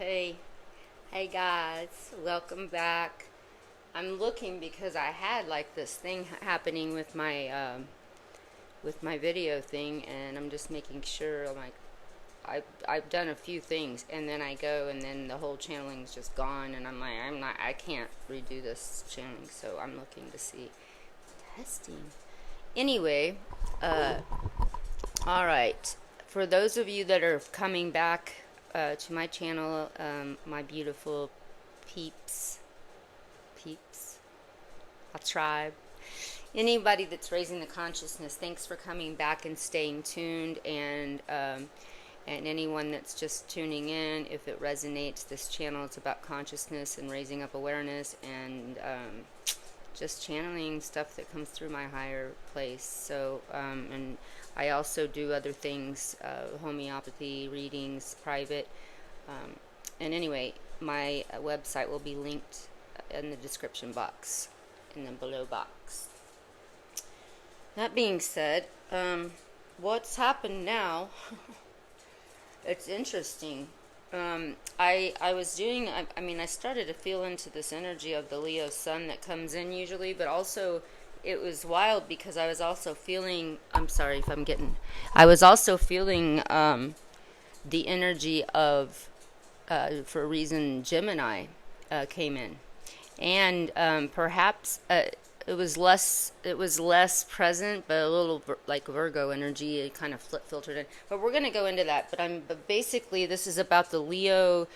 Hey, hey guys, welcome back. I'm looking because I had like this thing happening with my video thing, and I'm just making sure. I'm like, I've done a few things, and then I go, and then the whole channeling's just gone, and I'm like, I can't redo this channeling, so I'm looking to see testing. Anyway, uh, all right. For those of you that are coming back to my channel, my beautiful peeps, peeps, a tribe, anybody that's raising the consciousness, thanks for coming back and staying tuned. And anyone that's just tuning in, if it resonates, this channel is about consciousness and raising up awareness and just channeling stuff that comes through my higher place. So, and I also do other things, homeopathy, readings, private. And anyway, my website will be linked in the description box, in the below box. That being said, what's happened now, it's interesting. I was doing, I mean, I started to feel into this energy of the Leo sun that comes in usually, but also it was wild because I was also feeling, I'm sorry if I'm getting, I was also feeling the energy of, for a reason, Gemini came in. And perhaps it was less present, but a little like Virgo energy. It kind of filtered in. But we're going to go into that. But basically, this is about the Leo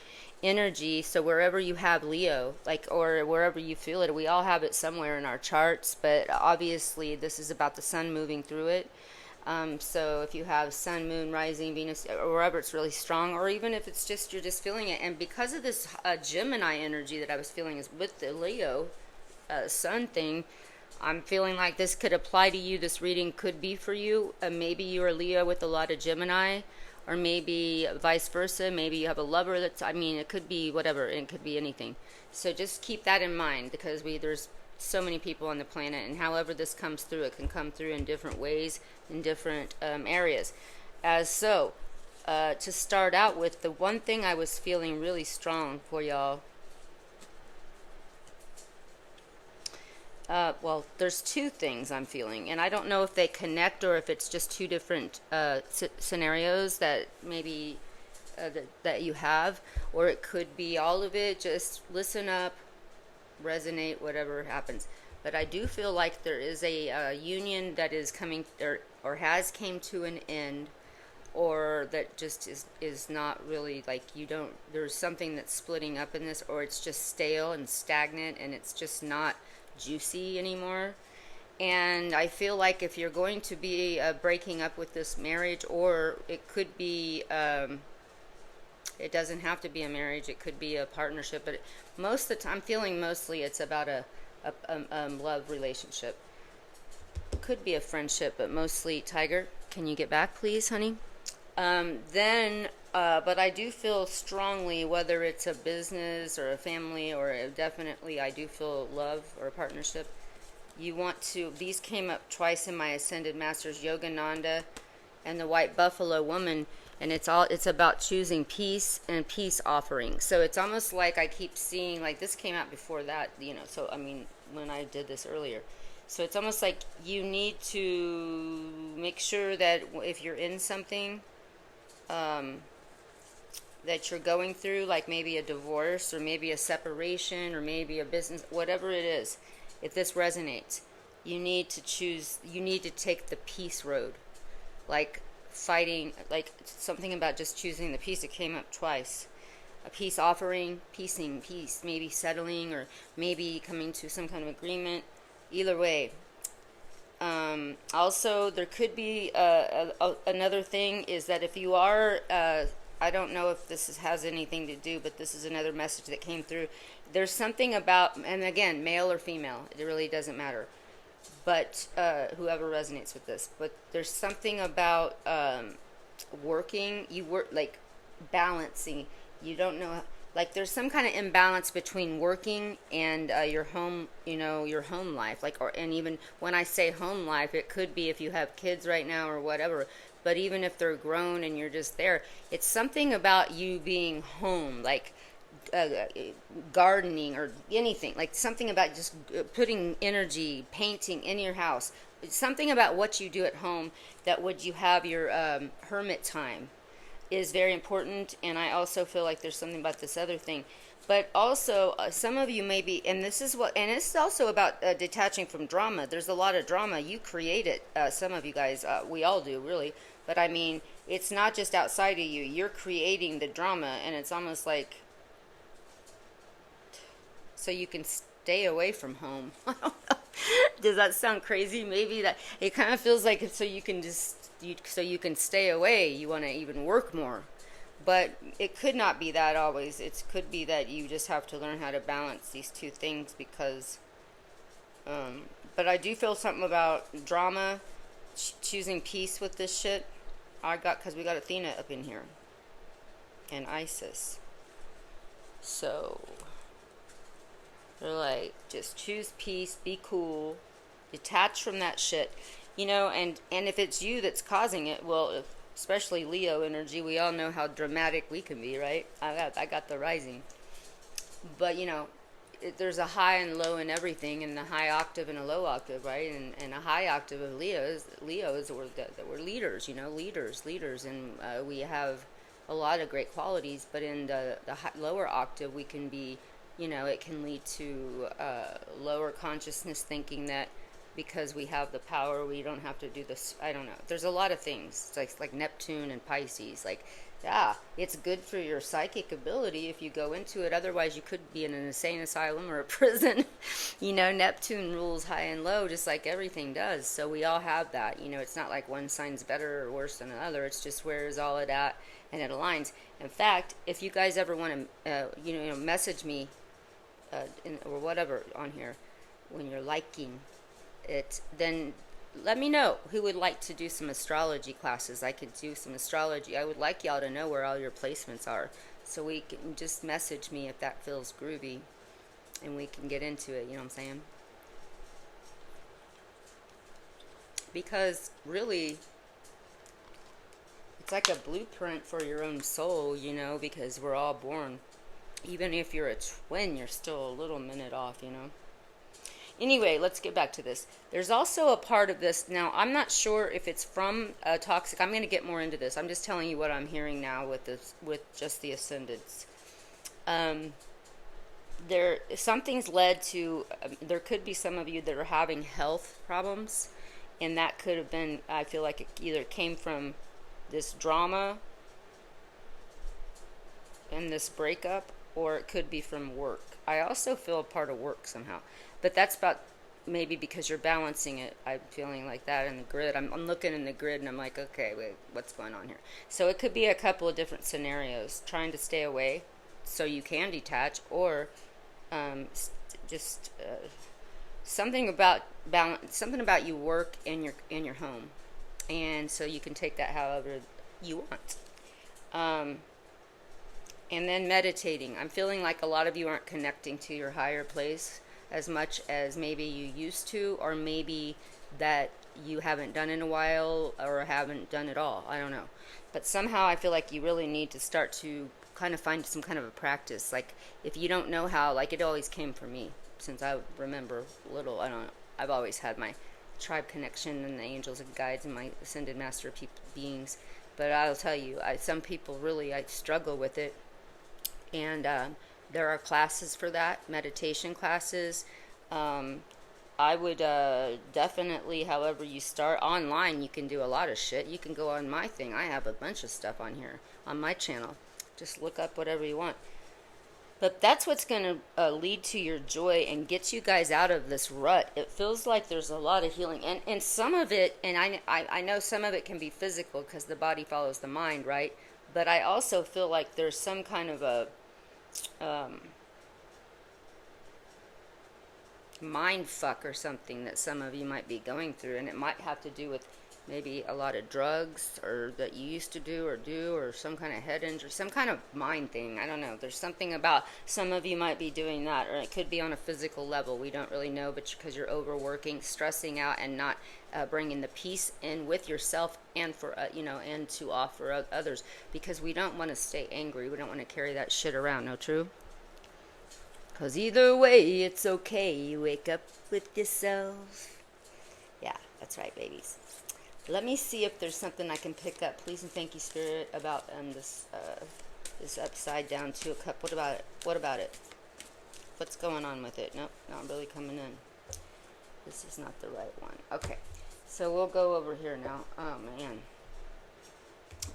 energy. So wherever you have Leo, like, or wherever you feel it, we all have it somewhere in our charts. But obviously, this is about the sun moving through it. So if you have sun, moon, rising, Venus, or wherever it's really strong, or even if it's just you're just feeling it, and because of this Gemini energy that I was feeling is with the Leo sun thing, I'm feeling like this could apply to you. This reading could be for you. Maybe you're a Leo with a lot of Gemini, or maybe vice versa. Maybe you have a lover that's, I mean, it could be whatever. It could be anything. So just keep that in mind because there's so many people on the planet, and however this comes through, it can come through in different ways, in different areas. To start out with, the one thing I was feeling really strong for y'all, well, there's two things I'm feeling, and I don't know if they connect or if it's just two different scenarios that maybe that you have, or it could be all of it. Just listen up, resonate, whatever happens. But I do feel like there is a union that is coming or has came to an end, or that just is not really, like, you don't, there's something that's splitting up in this, or it's just stale and stagnant and it's just not juicy anymore. And I feel like if you're going to be breaking up with this marriage, or it could be it doesn't have to be a marriage, it could be a partnership, but most of the time I'm feeling mostly it's about a love relationship. Could be a friendship, but mostly, Tiger, can you get back please, honey? But I do feel strongly, whether it's a business or a family, or definitely I do feel love or a partnership. You want to, these came up twice in my Ascended Masters, Yogananda and the White Buffalo Woman, and it's about choosing peace and peace offering. So it's almost like I keep seeing, like, this came out before that, so I mean, when I did this earlier. So it's almost like you need to make sure that if you're in something that you're going through, like maybe a divorce or maybe a separation or maybe a business, whatever it is, if this resonates, you need to take the peace road, like fighting, like something about just choosing the peace. It came up twice. A peace offering, peace, maybe settling, or maybe coming to some kind of agreement. Either way. Also, there could be another thing, is that if you are, I don't know if has anything to do, but this is another message that came through. There's something about, and again, male or female, it really doesn't matter, but whoever resonates with this, but there's something about you work, like balancing. You don't know, like there's some kind of imbalance between working and your home, your home life, like, and even when I say home life, it could be if you have kids right now or whatever, but even if they're grown and you're just there, it's something about you being home, like uh, gardening or anything, like something about just putting energy, painting in your house. It's something about what you do at home that would you have your hermit time is very important. And I also feel like there's something about this other thing. But also, some of you may be, and this is what, and this is also about detaching from drama. There's a lot of drama. You create it. Some of you guys, we all do, really. But I mean, it's not just outside of you. You're creating the drama, and it's almost like so you can stay away from home. I don't know. Does that sound crazy? Maybe that it kind of feels like so you can so you can stay away. You want to even work more. But it could not be that always. It could be that you just have to learn how to balance these two things because, but I do feel something about drama, choosing peace with this shit. Because we got Athena up in here. And Isis. So, they're like, just choose peace, be cool, detach from that shit. And if it's you that's causing it, well, especially Leo energy, we all know how dramatic we can be, right? I got the rising. But, there's a high and low in everything, and a high octave and a low octave, right? And a high octave of Leos we're leaders, leaders. And we have a lot of great qualities, but in the lower octave, we can be, it can lead to lower consciousness thinking that because we have the power, we don't have to do this. I don't know. There's a lot of things. It's like Neptune and Pisces. Like, yeah, it's good for your psychic ability if you go into it. Otherwise, you could be in an insane asylum or a prison. Neptune rules high and low, just like everything does. So we all have that. It's not like one sign's better or worse than another. It's just where is all it at, and it aligns. In fact, if you guys ever want to, message me or whatever on here when you're liking it, then let me know who would like to do some astrology classes. I could do some astrology. I would like y'all to know where all your placements are, so we can just message me if that feels groovy, and we can get into it. You know what I'm saying? Because really, it's like a blueprint for your own soul, because we're all born. Even if you're a twin, you're still a little minute off, Anyway, let's get back to this. There's also a part of this. Now, I'm not sure if it's from toxic. I'm going to get more into this. I'm just telling you what I'm hearing now with just the ascendants. Something's led to, there could be some of you that are having health problems, and that could have been, I feel like it either came from this drama and this breakup, or it could be from work. I also feel a part of work somehow. But that's about maybe because you're balancing it. I'm feeling like that in the grid. I'm looking in the grid and I'm like, okay, wait, what's going on here? So it could be a couple of different scenarios. Trying to stay away so you can detach, or just something about balance, something about you work in your home, and so you can take that however you want. And then meditating. I'm feeling like a lot of you aren't connecting to your higher place as much as maybe you used to, or maybe that you haven't done in a while, or haven't done at all. I don't know. But somehow I feel like you really need to start to kind of find some kind of a practice. Like, if you don't know how, like it always came for me since I remember little. I don't know. I've always had my tribe connection and the angels and guides and my ascended master beings. But I'll tell you, some people really, I struggle with it. And there are classes for that, meditation classes. I would definitely, however you start, online you can do a lot of shit. You can go on my thing. I have a bunch of stuff on here, on my channel. Just look up whatever you want. But that's what's going to lead to your joy and get you guys out of this rut. It feels like there's a lot of healing. And some of it, and I know some of it can be physical because the body follows the mind, right? But I also feel like there's some kind of a mind fuck or something that some of you might be going through, and it might have to do with maybe a lot of drugs, or that you used to do, or some kind of head injury, some kind of mind thing. I don't know. There's something about some of you might be doing that, or it could be on a physical level. We don't really know, but because you're overworking, stressing out, and not bringing the peace in with yourself and for and to offer others, because we don't want to stay angry. We don't want to carry that shit around. No, true? Because either way, it's okay. You wake up with yourself. Yeah, that's right, babies. Let me see if there's something I can pick up. Please and thank you, Spirit, about this upside down 2 of Cups. What about it? What about it? What's going on with it? Nope, not really coming in. This is not the right one. Okay, so we'll go over here now. Oh, man.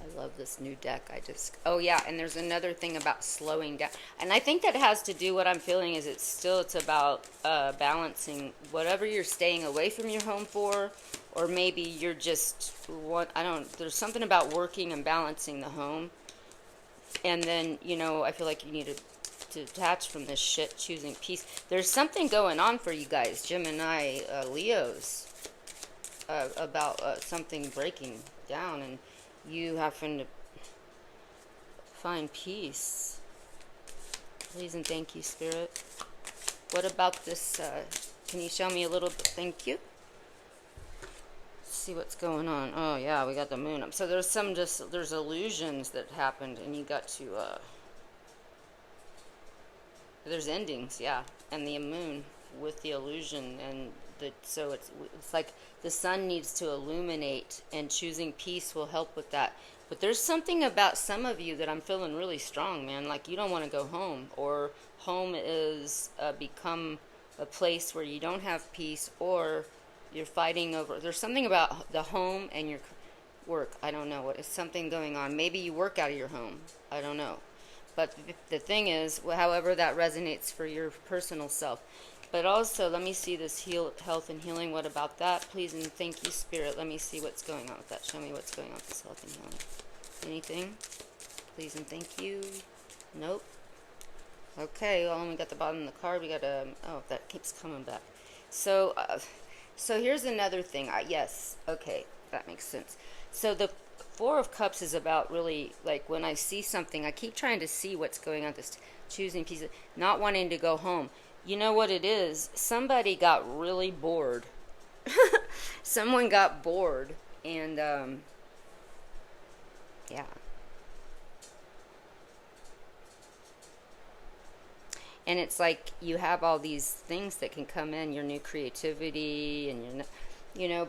I love this new deck. Oh yeah, and there's another thing about slowing down. And I think that has to do, what I'm feeling is it's about balancing whatever you're staying away from your home for, or maybe you're just, there's something about working and balancing the home. And then, I feel like you need to detach from this shit, choosing peace. There's something going on for you guys, Gemini, Leos, about something breaking down, and you having to find peace. Please and thank you, Spirit. What about this? Can you show me a little bit? Thank you. Let's see what's going on. Oh yeah, we got the moon up. So there's illusions that happened, and you got to there's endings, yeah, and the moon with the illusion, and so it's like the sun needs to illuminate, and choosing peace will help with that. But there's something about some of you that I'm feeling really strong, man. Like you don't want to go home, or home is become a place where you don't have peace, or you're fighting over. There's something about the home and your work. I don't know what is something going on. Maybe you work out of your home. I don't know. But the thing is, however that resonates for your personal self. But also, let me see this health and healing. What about that? Please and thank you, Spirit. Let me see what's going on with that. Show me what's going on with this health and healing. Anything? Please and thank you. Nope. Okay, well, we got the bottom of the card. We got oh, that keeps coming back. So here's another thing. Yes, okay, that makes sense. So the 4 of Cups is about really, like, when I see something, I keep trying to see what's going on. This choosing pieces, not wanting to go home. You know what it is? Somebody got really bored. Someone got bored, and yeah. And it's like you have all these things that can come in, your new creativity, and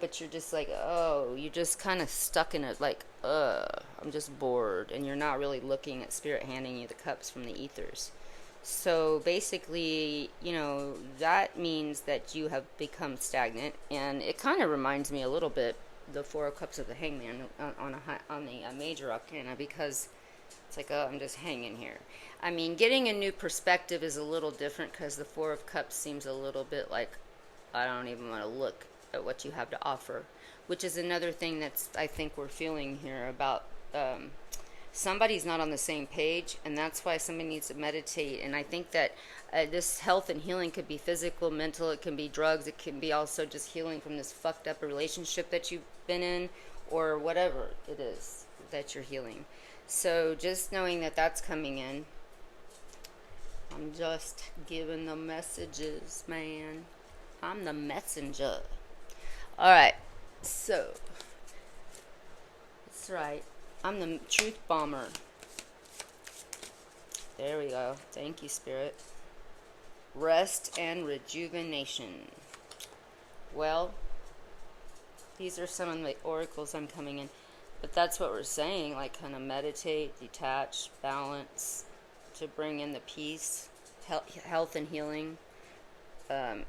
but you're just like, oh, you're just kind of stuck in it, like, I'm just bored, and you're not really looking at Spirit handing you the cups from the ethers. So basically, that means that you have become stagnant, and it kind of reminds me a little bit the 4 of Cups of the Hangman on the major arcana, because it's like, oh, I'm just hanging here. I mean, getting a new perspective is a little different, because the 4 of Cups seems a little bit like, I don't even want to look at what you have to offer, which is another thing that's, I think we're feeling here about somebody's not on the same page, and that's why somebody needs to meditate. And I think that this health and healing could be physical, mental, it can be drugs, it can be also just healing from this fucked up relationship that you've been in, or whatever it is that you're healing. So just knowing that that's coming in. I'm just giving the messages, man. I'm the messenger. Alright, so that's right. I'm the truth bomber. There we go. Thank you, Spirit. Rest and rejuvenation. Well, these are some of the oracles I'm coming in. But that's what we're saying, like kind of meditate, detach, balance, to bring in the peace, health and healing.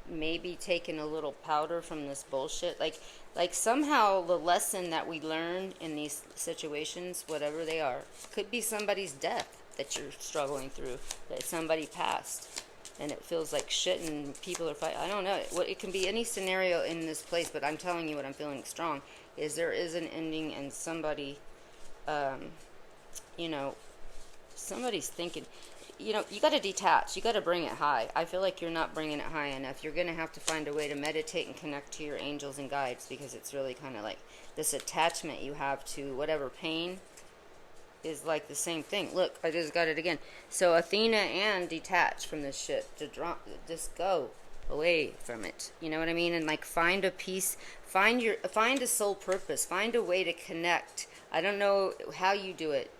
Maybe taking a little powder from this bullshit. Like somehow the lesson that we learn in these situations, whatever they are, could be somebody's death that you're struggling through, that somebody passed, and it feels like shit and people are fighting. I don't know. It can be any scenario in this place, but I'm telling you what I'm feeling strong is there is an ending, and somebody, somebody's thinking. you know, you got to detach. You got to bring it high. I feel like you're not bringing it high enough. You're going to have to find a way to meditate and connect to your angels and guides, because it's really kind of like this attachment you have to whatever pain is like the same thing. Look, I just got it again. So Athena and detach from this shit. To drop, just go away from it. You know what I mean? And like find a peace, find a soul purpose, find a way to connect. I don't know how you do it.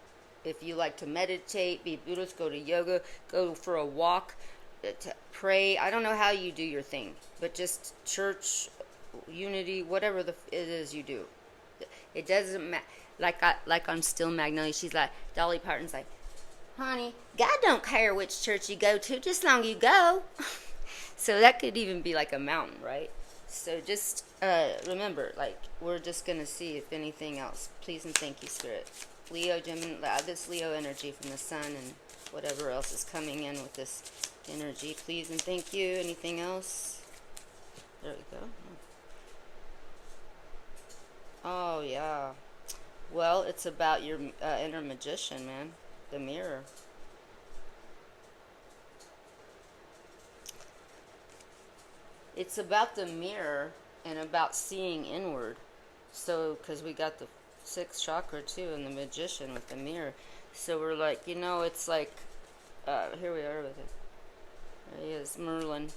If you like to meditate, be Buddhist, go to yoga, go for a walk, to pray. I don't know how you do your thing, but just church, unity, whatever it is you do. It doesn't matter. Like on Still Magnolia, she's like, Dolly Parton's like, honey, God don't care which church you go to, just long you go. So that could even be like a mountain, right? So just remember, like, we're just going to see if anything else. Please and thank you, Spirit. Leo, Gemini, this Leo energy from the sun and whatever else is coming in with this energy. Please and thank you. Anything else? There we go. Oh, yeah. Well, it's about your inner magician, man. The mirror. It's about the mirror and about seeing inward. So, because we got the sixth chakra too, and the magician with the mirror. So we're like, you know, it's like, here we are with it. There he is, Merlin.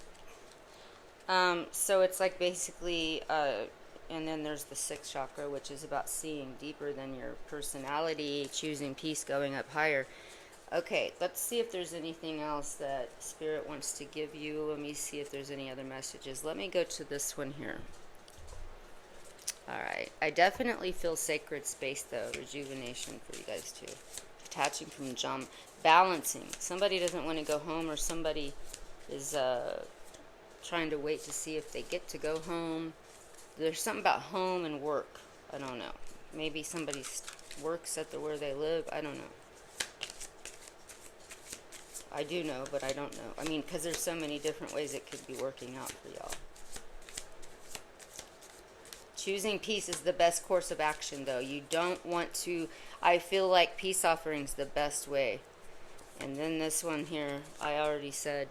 So it's like basically, and then there's the sixth chakra, which is about seeing deeper than your personality, choosing peace, going up higher. Okay, let's see if there's anything else that Spirit wants to give you. Let me see if there's any other messages. Let me go to this one here. Alright, I definitely feel sacred space, though. Rejuvenation for you guys, too. Detaching from jump. Balancing. Somebody doesn't want to go home, or somebody is trying to wait to see if they get to go home. There's something about home and work. I don't know. Maybe somebody works at where they live. I don't know. I do know, but I don't know. I mean, because there's so many different ways it could be working out for y'all. Choosing peace is the best course of action, though. You don't want to... I feel like peace offering's the best way. And then this one here, I already said,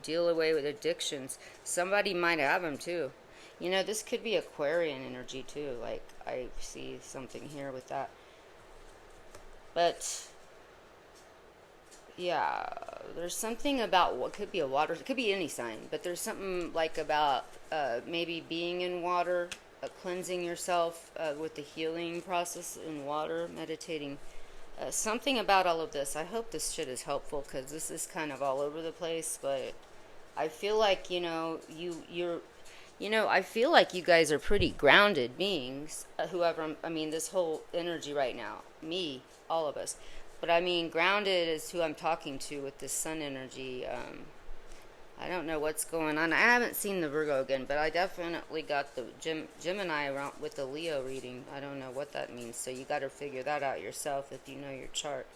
deal away with addictions. Somebody might have them, too. You know, this could be Aquarian energy, too. Like, I see something here with that. But, yeah, there's something about what could be a water... It could be any sign. But there's something, like, about maybe being in water... cleansing yourself with the healing process in water, meditating. Something about all of this. I hope this shit is helpful, because this is kind of all over the place, but I feel like, you know, I feel like you guys are pretty grounded beings, whoever, I mean, this whole energy right now, me, all of us. But I mean, grounded is who I'm talking to with this sun energy. I don't know what's going on. I haven't seen the Virgo again, but I definitely got the Gemini around with the Leo reading. I don't know what that means, so you got to figure that out yourself if you know your chart.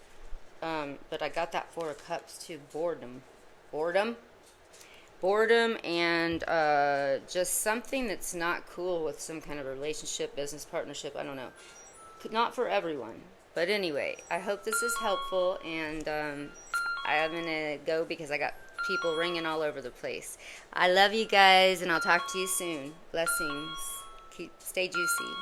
But I got that Four of Cups too. Boredom, and just something that's not cool with some kind of relationship, business partnership. I don't know. Not for everyone. But anyway, I hope this is helpful, and I'm going to go because I got people ringing all over the place. I love you guys, and I'll talk to you soon. Blessings. Stay juicy.